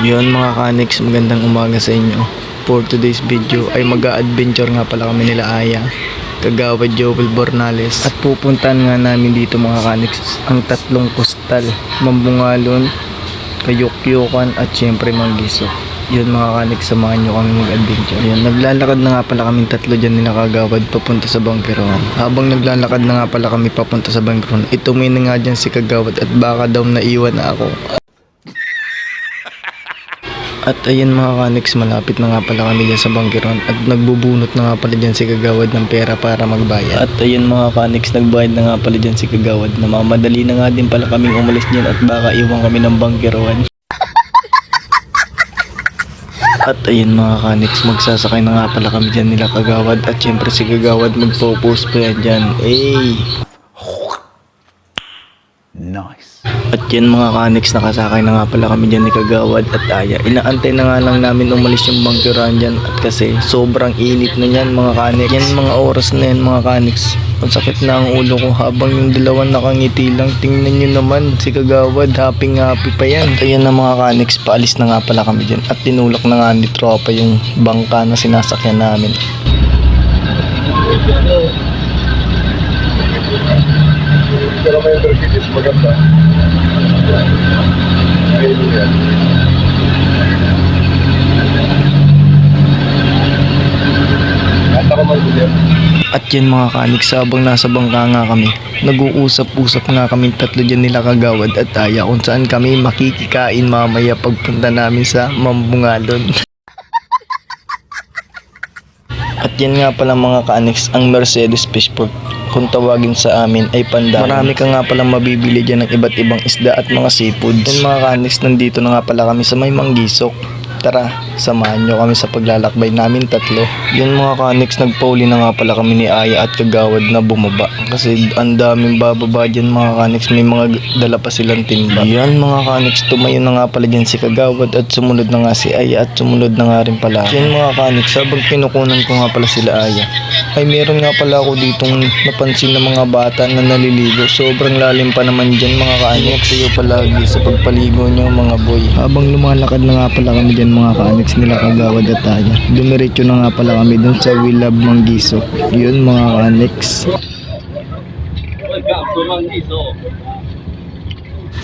Yun mga Kanix, magandang umaga sa inyo. For today's video ay mag-a-adventure nga pala kami nila Aya, Kagawad Joel Bornales. At pupuntahan nga namin dito mga Kanix ang tatlong kustal, Mambungalon, Kayukyukan at syempre Manggisok. Yun mga Kanix, samahan nyo kami mag-adventure. Yun, naglalakad na nga pala kaming tatlo dyan nila Kagawad papunta sa Bangkeron. Habang naglalakad na nga pala kami papunta sa Bangkeron, itumay na nga dyan si Kagawad at baka daw naiwan na ako. At ayun mga Kanix, malapit na nga pala kami dyan sa Bangkeron at nagbubunot na nga pala dyan si Kagawad ng pera para magbayad. At ayun mga Kanix, nagbayad na nga pala dyan si Kagawad. Namamadali na nga din pala kaming umalis dyan at baka iwan kami ng Bangkeron. At ayun mga Kanix, magsasakay na nga pala kami dyan nila Kagawad at syempre si Kagawad magpo-post pa yan dyan. Hey! Nice. At yan mga Kanix, nakasakay na nga pala kami dyan ni Kagawad at Aya. Inaantay na nga lang namin umalis yung Bangkeron dyan at kasi sobrang init na yan mga Kanix. Yan mga oras na yan mga Kanix, ang sakit na ang ulo ko habang yung dalawa nakangiti lang. Tingnan nyo naman si Kagawad, happy pa yan. At ayan na mga Kanix, paalis na nga pala kami dyan at tinulak na nga ni tropa yung bangka na sinasakyan namin. Pero may Mercedes maganda. Ayun yan. At ako mag-ulit. At yan mga Kanix, habang nasa bangka nga kami, nag-uusap-usap nga kami tatlo dyan nila Kagawad at Aya kung saan kami makikikain mamaya pagpunta namin sa Mambungalon. At yan nga pala mga Kanix, ang Mercedes Fishport kung tawagin sa amin ay Pandan. Marami ka nga palang mabibili dyan ng iba't ibang isda at mga seafoods. Yan mga Kanix, nandito na nga pala kami sa may Manggisok. Tara, samahan nyo kami sa paglalakbay namin tatlo. Yan mga Kanix, nagpauli na nga pala kami ni Aya at Kagawad na bumaba. Kasi ang daming bababa dyan mga Kanix, may mga dala pa silang timba. Yan mga Kanix, tumayo na nga pala dyan si Kagawad at sumunod na nga si Aya at sumunod na nga rin pala. Yan mga Kanix, habang pinukunan ko nga pala sila Aya, ay meron nga pala ako ditong napansin na mga bata na naliligo. Sobrang lalim pa naman dyan mga Kanix. Kayo palagi sa pagpaligo nyo mga boy. Habang lumalakad na nga pala kami dyan mga Kanix nila Kagawad at Aya, dumiretso na nga pala kami dun sa We Love Manggisok. Yun mga Kanix. Welcome to Manggisok.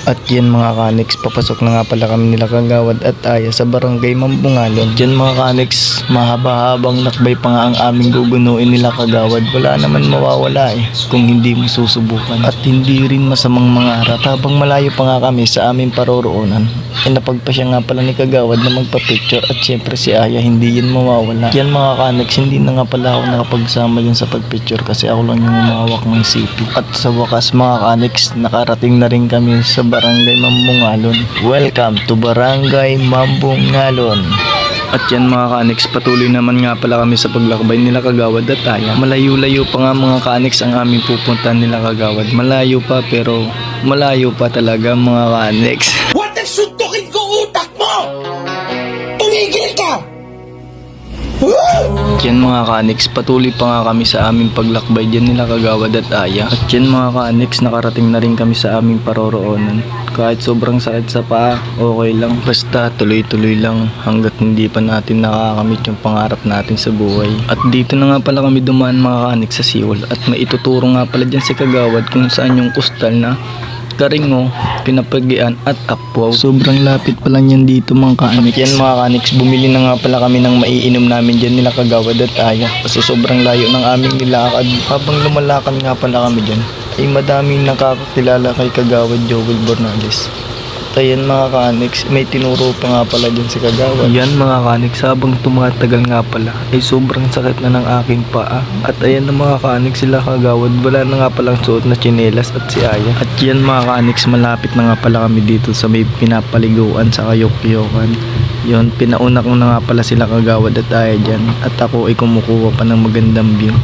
At yan mga Kanix, papasok na nga pala kami nila Kagawad at Aya sa barangay Mambungalon. Yan mga Kanix, mahaba-habang lakbay pa nga ang aming gugunuin nila Kagawad. Wala naman mawawala kung hindi mo susubukan. At hindi rin masamang mangarap. Habang malayo pa nga kami sa aming paroroonan, ay napagpasya nga pala ni Kagawad na magpa-picture at syempre si Aya hindi yan mawawala. Yan mga Kanix, hindi na nga pala ako nakapagsama dyan sa pag-picture kasi ako lang yung umawak ng sipi. At sa wakas mga Kanix, nakarating na rin kami sa Barangay Mambungalon. Welcome to Barangay Mambungalon. At yan mga Kanix, patuloy naman nga pala kami sa paglakbay nila Kagawad at Aya. Malayo-layo pa nga mga Kanix ang aming pupuntahan nila Kagawad. Malayo pa pero malayo pa talaga mga Kanix. What the suntukin ko utak mo? Tumigil ka! Yan mga Kanix, patuloy pa nga kami sa aming paglakbay dyan nila Kagawad at Aya. At yan mga Kanix, nakarating na rin kami sa aming paroroonan. Kahit sobrang sakit sa paa, okay lang. Basta tuloy-tuloy lang hanggat hindi pa natin nakakamit yung pangarap natin sa buhay. At dito na nga pala kami dumaan mga Kanix sa Siol. At may ituturo nga pala dyan si Kagawad kung saan yung kustal na Karingo, Pinapagian at Apwaw. Sobrang lapit pa lang yan dito mga Kanix. At yan mga Kanix, bumili na nga pala kami ng maiinom namin dyan nila Kagawad at Aya kasi sobrang layo ng aming nilakad. Habang lumalakad nga pala kami dyan ay madaming nakakakilala kay Kagawad Joel Bornales. At ayan mga Kanix, may tinuro pa nga pala dyan si Kagawad. Yan mga Kanix, habang tumatagal nga pala ay sobrang sakit na ng aking paa. At ayan na mga Kanix, sila Kagawad, wala na nga palang suot na tsinelas at si Aya. At yan mga Kanix, malapit na nga pala kami dito sa may pinapaliguan sa Kayukyukan. Yun, pinauna ko na nga pala sila Kagawad at Aya dyan. At ako ay kumukuha pa ng magandang view.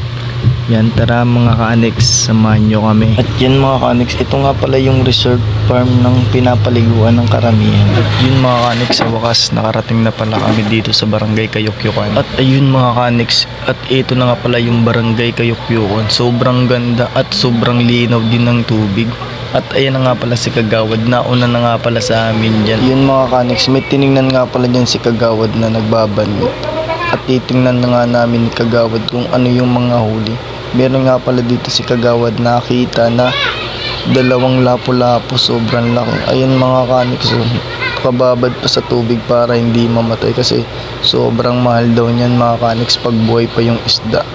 Yan, tara mga Kanix, samahan nyo kami. At yan mga Kanix, ito nga pala yung resort farm ng pinapaliguan ng karamihan. At yun mga Kanix, sa wakas nakarating na pala kami dito sa barangay Kayukyukan. At ayun mga Kanix, at ito na nga pala yung barangay Kayukyukan. Sobrang ganda at sobrang linaw din ng tubig. At ayan na nga pala si Kagawad, nauna na nga pala sa amin dyan. Yun mga Kanex, may tiningnan nga pala dyan si Kagawad na nagbabalo. At titingnan na nga namin ni Kagawad kung ano yung mga huli. Meron nga pala dito si Kagawad nakita na dalawang lapu-lapu, sobrang laki. Ayun mga Kanex, kababad pa sa tubig para hindi mamatay kasi sobrang mahal daw niyan mga Kanex pag buhay pa yung isda.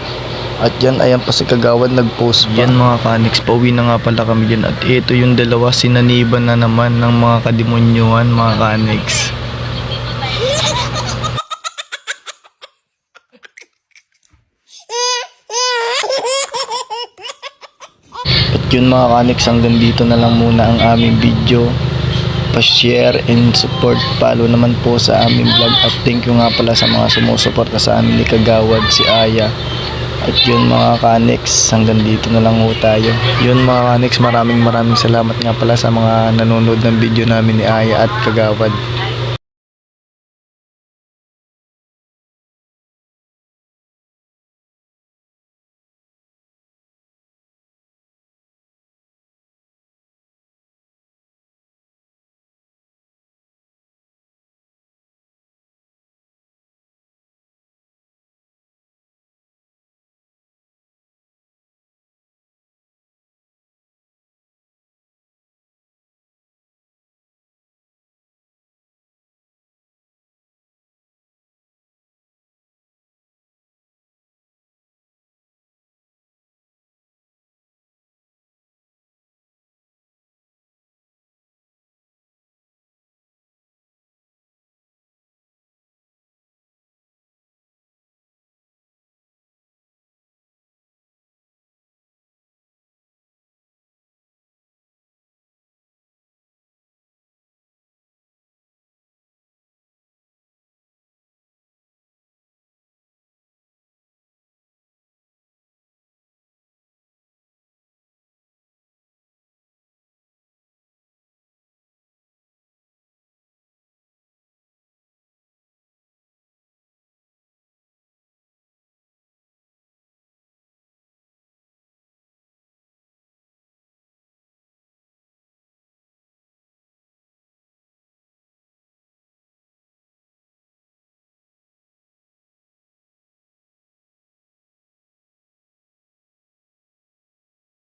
At yan, ayan pa si Kagawad nag-post pa. Yan mga Kanex, pauwi na nga pala kami dyan. At ito yung dalawa, sinaniban na naman ng mga kademonyuhan mga Kanex. At yun mga Kanex, hanggang dito na lang muna ang aming video. Pa-share and support, follow naman po sa aming vlog. At thank you nga pala sa mga sumusuporta sa amin ni Kagawad, si Aya. At yun mga Kanex, hanggang dito na lang ho tayo. Yun mga Kanex, maraming salamat nga pala sa mga nanonood ng video namin ni Aya at Kagawad.